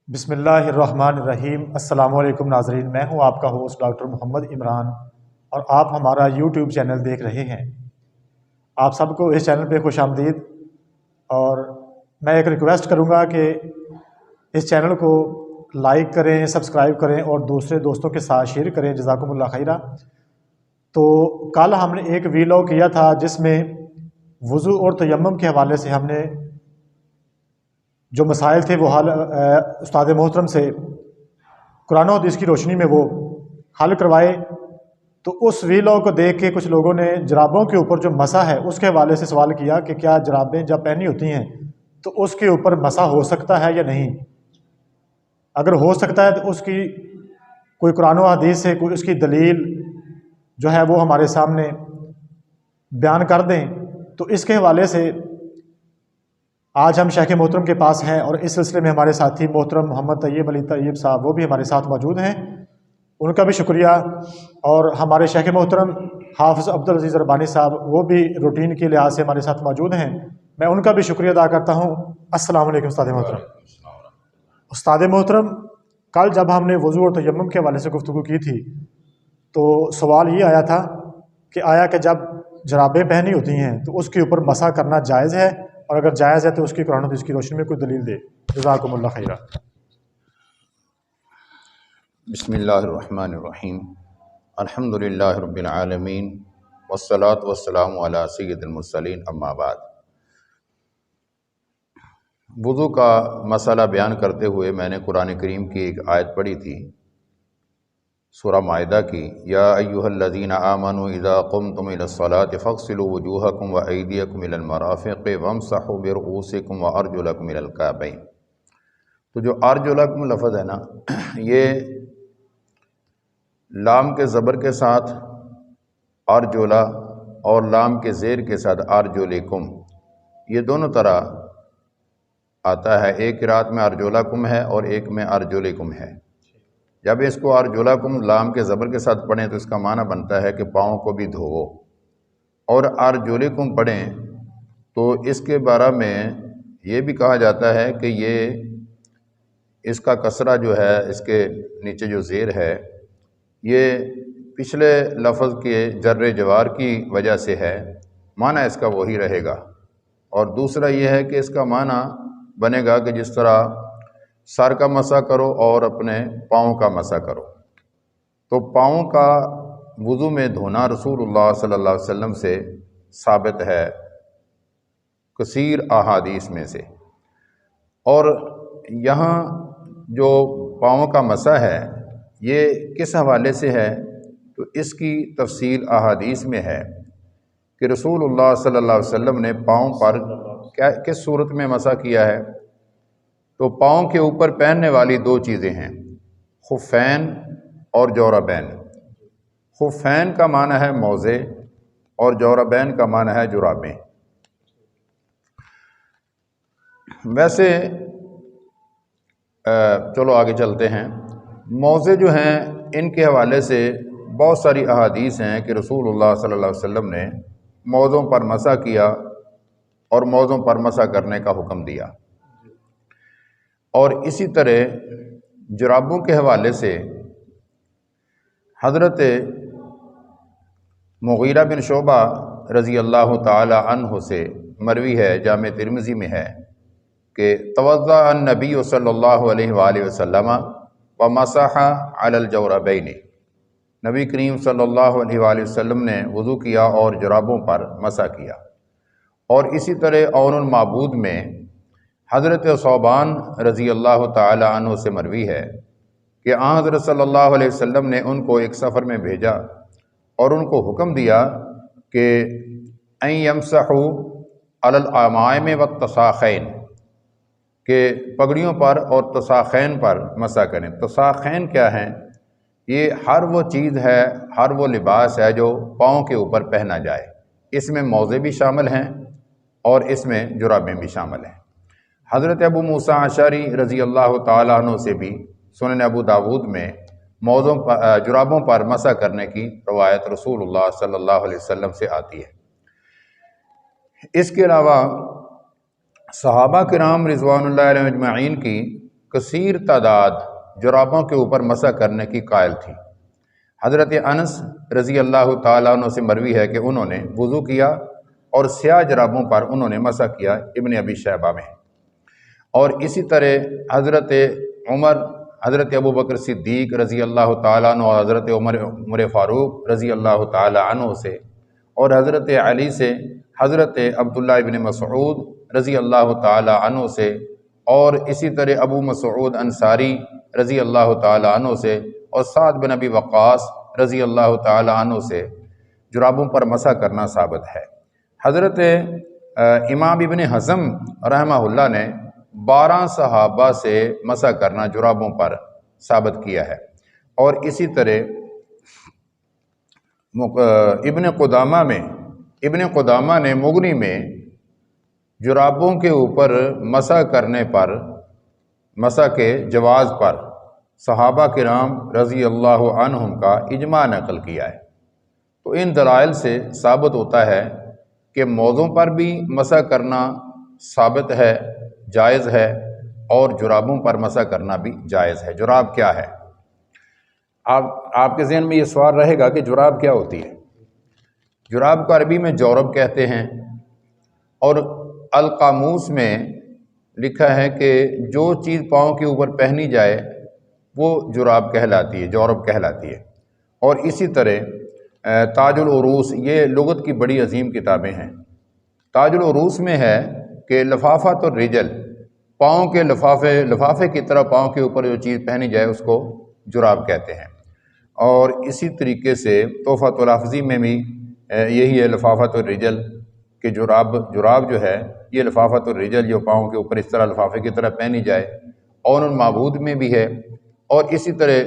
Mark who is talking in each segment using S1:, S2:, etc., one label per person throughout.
S1: بسم اللہ الرحمن الرحیم۔ السلام علیکم ناظرین، میں ہوں آپ کا ہوسٹ ڈاکٹر محمد عمران اور آپ ہمارا یوٹیوب چینل دیکھ رہے ہیں۔ آپ سب کو اس چینل پہ خوش آمدید، اور میں ایک ریکویسٹ کروں گا کہ اس چینل کو لائک کریں، سبسکرائب کریں اور دوسرے دوستوں کے ساتھ شیئر کریں۔ جزاکم اللہ خیرہ۔ تو کل ہم نے ایک ویلاگ کیا تھا جس میں وضو اور تیمم کے حوالے سے ہم نے جو مسائل تھے وہ حل استاد محترم سے قرآن و حدیث کی روشنی میں وہ حل کروائے۔ تو اس ویلاگ کو دیکھ کے کچھ لوگوں نے جرابوں کے اوپر جو مسح ہے اس کے حوالے سے سوال کیا کہ کیا جرابیں جب پہنی ہوتی ہیں تو اس کے اوپر مسح ہو سکتا ہے یا نہیں۔ اگر ہو سکتا ہے تو اس کی کوئی قرآن و حدیث سے کوئی اس کی دلیل جو ہے وہ ہمارے سامنے بیان کر دیں۔ تو اس کے حوالے سے آج ہم شیخ محترم کے پاس ہیں، اور اس سلسلے میں ہمارے ساتھی محترم محمد طیب علی طیب صاحب وہ بھی ہمارے ساتھ موجود ہیں، ان کا بھی شکریہ۔ اور ہمارے شیخ محترم حافظ عبدالعزیز ربانی صاحب وہ بھی روٹین کے لحاظ سے ہمارے ساتھ موجود ہیں، میں ان کا بھی شکریہ ادا کرتا ہوں۔ السلام علیکم استاد محترم۔ استاد محترم، کل جب ہم نے وضو اور تیمم کے حوالے سے گفتگو کی تھی تو سوال یہ آیا تھا کہ آیا کہ جب جرابیں پہنی ہوتی ہیں تو اس کے اوپر مسح کرنا جائز ہے، اور اگر جائز ہے تو اس کی قرآن و حدیث کی روشنی میں کوئی دلیل دے۔ جزاکم اللہ خیرہ۔
S2: بسم اللہ الرحمن الرحیم۔ الحمد للہ رب العالمین، والصلاة والسلام علی سید المرسلین، اما بعد۔ وضو کا مسئلہ بیان کرتے ہوئے میں نے قرآن کریم کی ایک آیت پڑھی تھی، سورہ مائدہ کی، یا ایہا الذین آمنوا اذا قمتم الى الصلاة فاغسلوا وجوہکم وایدیکم الى المرافق وامسحوا برؤوسکم وارجلکم الى الکعبین۔ تو جو ارجلکم لفظ ہے نا، یہ لام کے زبر کے ساتھ ارجلا اور لام کے زیر کے ساتھ ارجلکم، یہ دونوں طرح آتا ہے۔ ایک قرأت میں ارجلکم ہے اور ایک میں ارجلکم ہے۔ جب اس کو ارجلکم لام کے زبر کے ساتھ پڑھیں تو اس کا معنی بنتا ہے کہ پاؤں کو بھی دھوو، اور ارجلکم پڑھیں تو اس کے بارے میں یہ بھی کہا جاتا ہے کہ یہ اس کا کسرہ جو ہے، اس کے نیچے جو زیر ہے، یہ پچھلے لفظ کے جر جوار کی وجہ سے ہے، معنی اس کا وہی رہے گا۔ اور دوسرا یہ ہے کہ اس کا معنی بنے گا کہ جس طرح سر کا مسح کرو اور اپنے پاؤں کا مسح کرو۔ تو پاؤں کا وضو میں دھونا رسول اللہ صلی اللہ علیہ وسلم سے ثابت ہے کثیر احادیث میں سے۔ اور یہاں جو پاؤں کا مسح ہے یہ کس حوالے سے ہے، تو اس کی تفصیل احادیث میں ہے کہ رسول اللہ صلی اللہ علیہ وسلم نے پاؤں پر کس صورت میں مسح کیا ہے۔ تو پاؤں کے اوپر پہننے والی دو چیزیں ہیں، خفین اور جوربین۔ خفین کا معنی ہے موزے اور جوربین کا معنی ہے جرابیں۔ ویسے چلو آگے چلتے ہیں۔ موزے جو ہیں ان کے حوالے سے بہت ساری احادیث ہیں کہ رسول اللہ صلی اللہ علیہ وسلم نے موزوں پر مسح کیا اور موزوں پر مسح کرنے کا حکم دیا۔ اور اسی طرح جرابوں کے حوالے سے حضرت مغیرہ بن شعبہ رضی اللہ تعالی عنہ سے مروی ہے، جامع ترمذی میں ہے کہ توضأ النبی صلی اللہ علیہ وآلہ وسلم ومسح علی الجوربین۔ نبی کریم صلی اللہ علیہ وآلہ وسلم نے وضو کیا اور جرابوں پر مسح کیا۔ اور اسی طرح عون المعبود میں حضرت ثوبان رضی اللہ تعالی عنہ سے مروی ہے کہ آن حضرت صلی اللہ علیہ وسلم نے ان کو ایک سفر میں بھیجا اور ان کو حکم دیا کہ ان یمسحوا علی العمائم والتساخین، کہ پگڑیوں پر اور تساخین پر مسح کریں۔ تساخین کیا ہیں؟ یہ ہر وہ چیز ہے، ہر وہ لباس ہے جو پاؤں کے اوپر پہنا جائے۔ اس میں موزے بھی شامل ہیں اور اس میں جرابیں بھی شامل ہیں۔ حضرت ابو موسیٰ اشعری رضی اللہ تعالیٰ عنہ سے بھی سنن ابو داود میں موزوں پر جرابوں پر مسح کرنے کی روایت رسول اللہ صلی اللہ علیہ وسلم سے آتی ہے۔ اس کے علاوہ صحابہ کرام رضوان اللہ علیہم اجمعین کی کثیر تعداد جرابوں کے اوپر مسح کرنے کی قائل تھی۔ حضرت انس رضی اللہ تعالیٰ عنہ سے مروی ہے کہ انہوں نے وضو کیا اور سیاہ جرابوں پر انہوں نے مسح کیا، ابن ابی شیبہ میں۔ اور اسی طرح حضرت عمر، حضرت ابوبکر صدیق رضی اللہ تعالیٰ عنہ اور حضرت عمر فاروق رضی اللہ تعالیٰ عنہ سے، اور حضرت علی سے، حضرت عبداللہ ابن مسعود رضی اللہ تعالیٰ عنہ سے، اور اسی طرح ابو مسعود انصاری رضی اللہ تعالیٰ عنہ سے، اور سعد بن ابی وقاص رضی اللہ تعالیٰ عنہ سے جرابوں پر مسح کرنا ثابت ہے۔ حضرت امام ابن حزم رحمہ اللہ نے 12 صحابہ سے مسح کرنا جرابوں پر ثابت کیا ہے، اور اسی طرح ابن قدامہ نے مغنی میں جرابوں کے اوپر مسح کرنے پر، مسح کے جواز پر صحابہ کرام رضی اللہ عنہم کا اجماع نقل کیا ہے۔ تو ان دلائل سے ثابت ہوتا ہے کہ موزوں پر بھی مسح کرنا ثابت ہے، جائز ہے، اور جرابوں پر مسح کرنا بھی جائز ہے۔ جراب کیا ہے؟ آپ کے ذہن میں یہ سوال رہے گا کہ جراب کیا ہوتی ہے؟ جراب کو عربی میں جورب کہتے ہیں، اور القاموس میں لکھا ہے کہ جو چیز پاؤں کے اوپر پہنی جائے وہ جراب کہلاتی ہے، جورب کہلاتی ہے۔ اور اسی طرح تاج العروس، یہ لغت کی بڑی عظیم کتابیں ہیں۔ تاج العروس میں ہے کہ لفافۃ الرجل، پاؤں کے لفافے کی طرح پاؤں کے اوپر جو چیز پہنی جائے اس کو جراب کہتے ہیں۔ اور اسی طریقے سے تحفۃ الحفظی میں بھی یہی ہے لفافۃ الرجل، کہ جراب جو ہے یہ لفافۃ الرجل، جو پاؤں کے اوپر اس طرح لفافے کی طرح پہنی جائے۔ اور المعبود میں بھی ہے، اور اسی طرح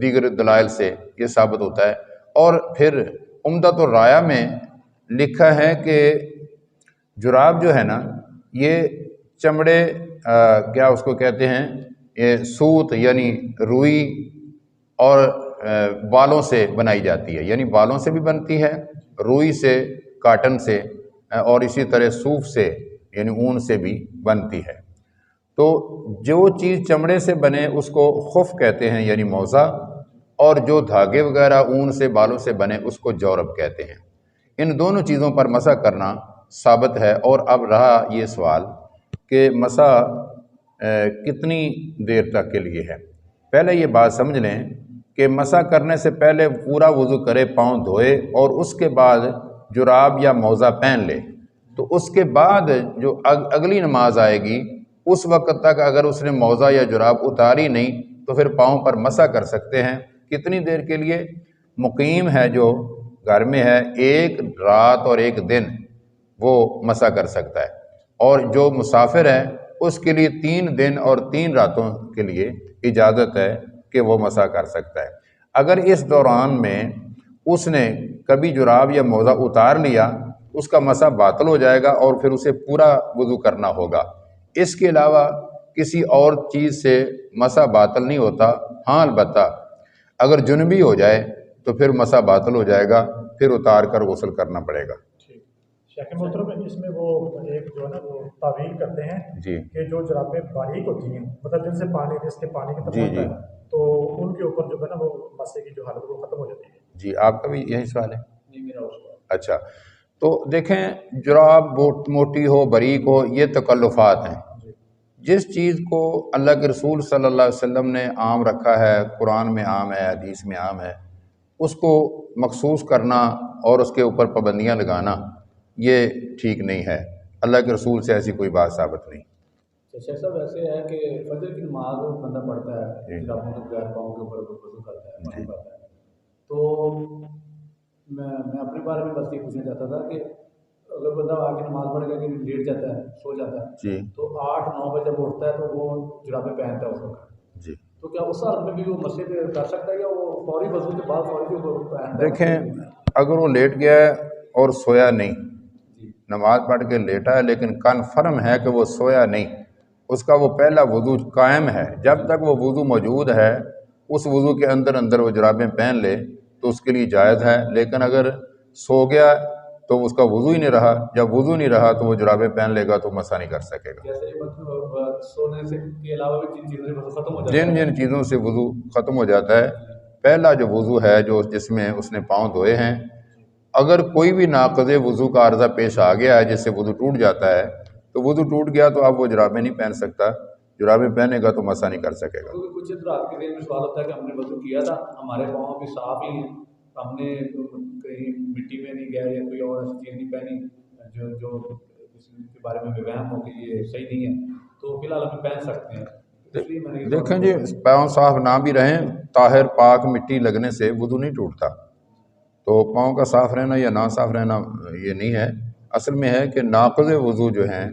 S2: دیگر دلائل سے یہ ثابت ہوتا ہے۔ اور پھر عمدۃ الرایہ میں لکھا ہے کہ جراب جو ہے نا، یہ چمڑے کیا اس کو کہتے ہیں، یہ سوت یعنی روئی اور بالوں سے بنائی جاتی ہے، یعنی بالوں سے بھی بنتی ہے، روئی سے، کاٹن سے، اور اسی طرح صوف سے یعنی اون سے بھی بنتی ہے۔ تو جو چیز چمڑے سے بنے اس کو خف کہتے ہیں یعنی موزہ، اور جو دھاگے وغیرہ اون سے، بالوں سے بنے اس کو جورب کہتے ہیں۔ ان دونوں چیزوں پر مسح کرنا ثابت ہے۔ اور اب رہا یہ سوال کہ مسح کتنی دیر تک کے لیے ہے۔ پہلے یہ بات سمجھ لیں کہ مسح کرنے سے پہلے پورا وضو کرے، پاؤں دھوئے، اور اس کے بعد جراب یا موزہ پہن لے، تو اس کے بعد جو اگلی نماز آئے گی اس وقت تک اگر اس نے موزہ یا جراب اتاری نہیں تو پھر پاؤں پر مسح کر سکتے ہیں۔ کتنی دیر کے لیے؟ مقیم ہے جو گھر میں ہے، 1 رات اور 1 دن وہ مسح کر سکتا ہے، اور جو مسافر ہے اس کے لیے 3 دن اور 3 راتوں کے لیے اجازت ہے کہ وہ مسح کر سکتا ہے۔ اگر اس دوران میں اس نے کبھی جراب یا موزہ اتار لیا اس کا مسح باطل ہو جائے گا، اور پھر اسے پورا وضو کرنا ہوگا۔ اس کے علاوہ کسی اور چیز سے مسح باطل نہیں ہوتا۔ ہاں البتہ اگر جنبی ہو جائے تو پھر مسح باطل ہو جائے گا، پھر اتار کر غسل کرنا پڑے گا۔
S1: شیخ محترم، اس میں وہ ایک جو ہے نا وہ تعویل کرتے ہیں
S2: جی
S1: کہ جو جرابیں باریک ہوتی ہیں، مطلب جن سے پانی اس کے پانی کی طرف
S2: جی
S1: ہوتا ہے، تو ان کے اوپر جو ہے نا وہ مسح کی جو حالت وہ ختم ہو جاتی ہے۔
S2: جی، آپ کا بھی یہی سوال ہے؟
S1: نہیں، میرا اس کا۔
S2: اچھا، تو دیکھیں جراب موٹی ہو باریک ہو یہ تکلفات ہیں۔ جس چیز کو اللہ کے رسول صلی اللہ علیہ وسلم نے عام رکھا ہے، قرآن میں عام ہے، حدیث میں عام ہے، اس کو مخصوص کرنا اور اس کے اوپر پابندیاں لگانا یہ ٹھیک نہیں ہے۔ اللہ کے رسول سے ایسی کوئی بات ثابت نہیں۔
S3: شیخ صاحب ایسے ہے کہ فجر کی نماز بندہ پڑھتا ہے، جرابوں کے بغیر پاؤں کے اوپر وضو کرتا ہے، پانی پڑتا ہے، تو میں اپنے بارے میں بس یہ پوچھنا چاہتا تھا کہ اگر بندہ آ کے نماز پڑھ کے لیٹ جاتا ہے، سو جاتا ہے،
S2: جی
S3: تو 8-9 بجے جب اٹھتا ہے تو وہ جرابیں پہنتا ہے اس وقت،
S2: جی
S3: تو کیا اس حالت میں بھی وہ مسجد کر سکتا ہے یا وہ فوری وضو کے بعد فوری پہنتا ہے؟
S2: دیکھیں، اگر وہ لیٹ گیا ہے اور سویا نہیں، نماز پڑھ کے لیٹا ہے لیکن کنفرم ہے کہ وہ سویا نہیں، اس کا وہ پہلا وضو قائم ہے، جب تک وہ وضو موجود ہے اس وضو کے اندر وہ جرابیں پہن لے تو اس کے لیے جائز ہے۔ لیکن اگر سو گیا تو اس کا وضو ہی نہیں رہا. جب وضو نہیں رہا تو وہ جرابیں پہن لے گا تو مسا نہیں کر سکے گا.
S3: جیسے مطلب سونے سے کے علاوہ بھی جن چیزوں سے وضو ختم ہو جاتا ہے.
S2: جن چیزوں سے وضو ختم ہو جاتا ہے، پہلا جو وضو ہے جو جس میں اس نے پاؤں دھوئے ہیں، اگر کوئی بھی ناقض وضو کا عارضہ پیش آ گیا ہے جس سے وضو ٹوٹ جاتا ہے تو وضو ٹوٹ گیا تو اب وہ جرابیں نہیں پہن سکتا. جرابیں پہنے گا تو مسا نہیں کر سکے گا.
S3: کیونکہ کچھ رات کے دن میں سوال ہوتا ہے کہ ہم نے وضو کیا تھا، ہمارے پاؤں بھی صاف ہی ہیں، ہم نے کہیں مٹی میں نہیں گئے یا کوئی اور ایسی چیز نہیں پہنی جو اس کے بارے میں وہم ہو کہ یہ صحیح نہیں ہے، تو فی الحال ہم پہن سکتے ہیں.
S2: دیکھیں جی، پاؤں صاف نہ بھی رہیں، طاہر پاک مٹی لگنے سے وضو نہیں ٹوٹتا. تو پاؤں کا صاف رہنا یا نہ صاف رہنا یہ نہیں ہے. اصل میں ہے کہ ناقض وضو جو ہیں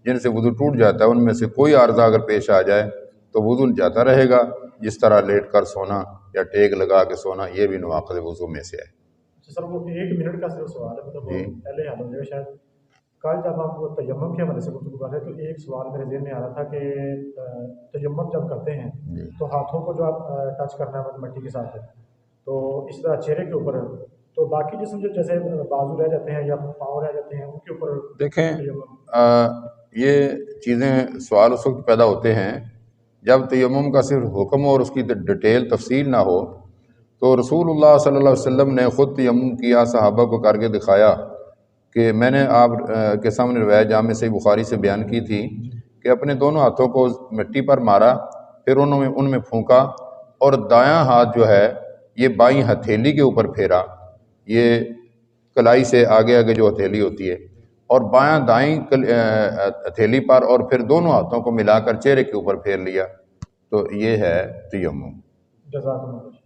S2: جن سے وضو ٹوٹ جاتا ہے ان میں سے کوئی عارضہ اگر پیش آ جائے تو وضو جاتا رہے گا. جس طرح لیٹ کر سونا یا ٹیک لگا کے سونا یہ بھی نواقض وضو میں سے ہے.
S1: سر وہ 1 منٹ کا صرف سوال ہے، مطلب پہلے حل ہو جائے شاید. کل جب آپ وہ تیمم کے حوالے سے گفتگو کر رہے تو ایک سوال میرے ذہن میں آ رہا تھا کہ تیمم جب کرتے ہیں تو ہاتھوں کو جو آپ ٹچ کرنا ہے مٹی کے ساتھ تو اس طرح چہرے کے اوپر، تو باقی جسم جو جیسے بازو رہ جاتے ہیں یا پاؤں رہ جاتے ہیں ان کے اوپر
S2: دیکھیں یہ چیزیں سوال اس وقت پیدا ہوتے ہیں جب تیمم کا صرف حکم اور اس کی ڈیٹیل تفصیل نہ ہو. تو رسول اللہ صلی اللہ علیہ وسلم نے خود تیمم کیا، صحابہ کو کر کے دکھایا کہ میں نے آپ کے سامنے روایت جامع صحیح بخاری سے بیان کی تھی کہ اپنے دونوں ہاتھوں کو مٹی پر مارا، پھر ان میں پھونکا اور دایاں ہاتھ جو ہے یہ بائیں ہتھیلی کے اوپر پھیرا، یہ کلائی سے آگے آگے جو ہتھیلی ہوتی ہے، اور بایاں دائیں ہتھیلی پر، اور پھر دونوں ہاتھوں کو ملا کر چہرے کے اوپر پھیر لیا. تو یہ ہے تیمم.
S1: جزاک اللہ.